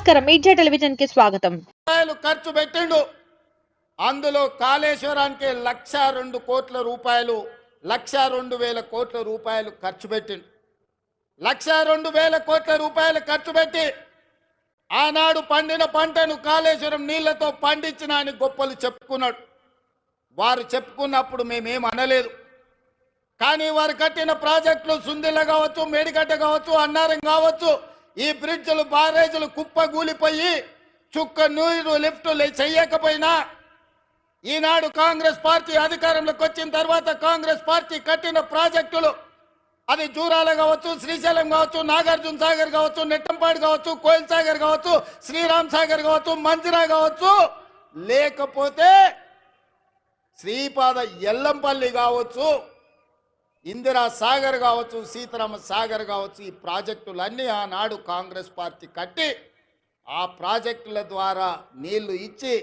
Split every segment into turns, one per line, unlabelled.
నమస్కారం media television కి స్వాగతం.
ఖర్చు పెట్టిండు. అందులో కాళేశ్వరానికి 1,02 కోట్ల రూపాయలు 1,02,000 కోట్ల రూపాయలు ఖర్చు పెట్టిండు. 1,02,000 కోట్ల రూపాయలు ఖర్చు పెట్టి ఆనాడు పండిన పంటను కాళేశ్వరం నీళ్లతో పండించిన అని గొప్పలు చెప్పుకున్నాడు. వారు చెప్పుకున్నప్పుడు మేమేం అనలేదు. కానీ వారు కట్టిన ప్రాజెక్టులు సుందిల్ల కావచ్చు, మేడిగడ్డ కావచ్చు, అన్నారం కావచ్చు, ఈ బ్రిడ్జ్లు బారేజులు కుప్పగూలిపోయి చుక్క నీరు లిఫ్టులు చెయ్యకపోయినా ఈనాడు కాంగ్రెస్ పార్టీ అధికారంలోకి వచ్చిన తర్వాత కాంగ్రెస్ పార్టీ కట్టిన ప్రాజెక్టులు అది జూరాల కావచ్చు, శ్రీశైలం కావచ్చు, నాగార్జున సాగర్ కావచ్చు, నెట్టంపాడు కావచ్చు, కోయిల్ సాగర్ కావచ్చు, శ్రీరామ్ సాగర్ కావచ్చు, మంజిరా కావచ్చు, లేకపోతే శ్రీపాద ఎల్లంపల్లి కావచ్చు, ఇందిరా సాగర్ కావచ్చు, సీతారామ సాగర్ కావచ్చు, ఈ ప్రాజెక్టులన్నీ ఆనాడు కాంగ్రెస్ పార్టీ కట్టి ఆ ప్రాజెక్టుల ద్వారా నీళ్లు ఇచ్చి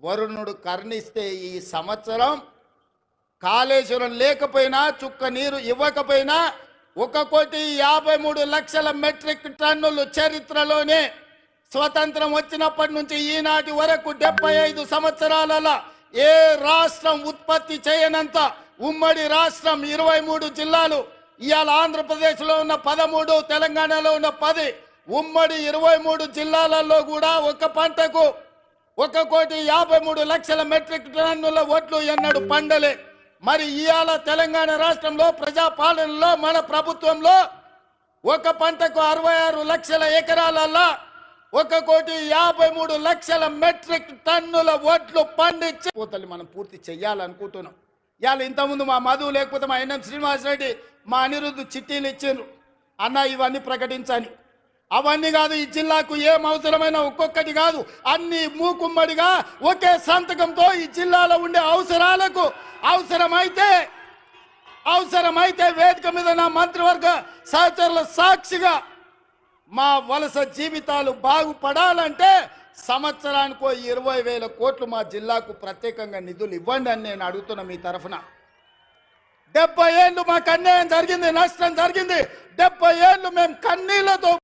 వరుణుడు కర్ణిస్తే ఈ సంవత్సరం కాళేశ్వరం లేకపోయినా చుక్క నీరు ఇవ్వకపోయినా 1,53,00,000 మెట్రిక్ టన్నులు చరిత్రలోనే స్వతంత్రం వచ్చినప్పటి నుంచి ఈనాటి వరకు 75 సంవత్సరాలలో ఏ రాష్ట్రం ఉత్పత్తి చేయనంత ఉమ్మడి రాష్ట్రం 23 జిల్లాలు, ఇవాళ ఆంధ్రప్రదేశ్లో ఉన్న 13, తెలంగాణలో ఉన్న 10, ఉమ్మడి 23 జిల్లాలలో కూడా ఒక పంటకు 1,53,00,000 మెట్రిక్ టన్నుల వడ్లు ఎన్నడూ పండలే. మరి ఇవాళ తెలంగాణ రాష్ట్రంలో ప్రజాపాలనలో మన ప్రభుత్వంలో ఒక పంటకు 66 లక్షల ఎకరాలలో 1,53,00,000 మెట్రిక్ టన్నుల వడ్లు పండించి పోతల్ని మనం పూర్తి చెయ్యాలనుకుంటున్నాం. ఇవాళ ఇంతకుముందు మా మధు లేకపోతే మా ఎన్ఎం శ్రీనివాసరెడ్డి మా అనిరుద్ధు చిట్టీలు ఇచ్చిండ్రు, అన్న ఇవన్నీ ప్రకటించని. అవన్నీ కాదు, ఈ జిల్లాకు ఏం అవసరమైన ఒక్కొక్కటి కాదు, అన్ని మూకుమ్మడిగా ఒకే సంతకంతో ఈ జిల్లాలో ఉండే అవసరాలకు అవసరమైతే వేదిక మీద నా మంత్రివర్గ సహచరుల సాక్షిగా మా వలస జీవితాలు బాగుపడాలంటే సంవత్సరానికో 20,000 కోట్లు మా జిల్లాకు ప్రత్యేకంగా నిధులు ఇవ్వండి అని నేను అడుగుతున్నా మీ తరఫున. 70 ఏళ్ళు మాకు అన్యాయం జరిగింది, నష్టం జరిగింది. 70 ఏళ్ళు మేము కన్నీళ్లతో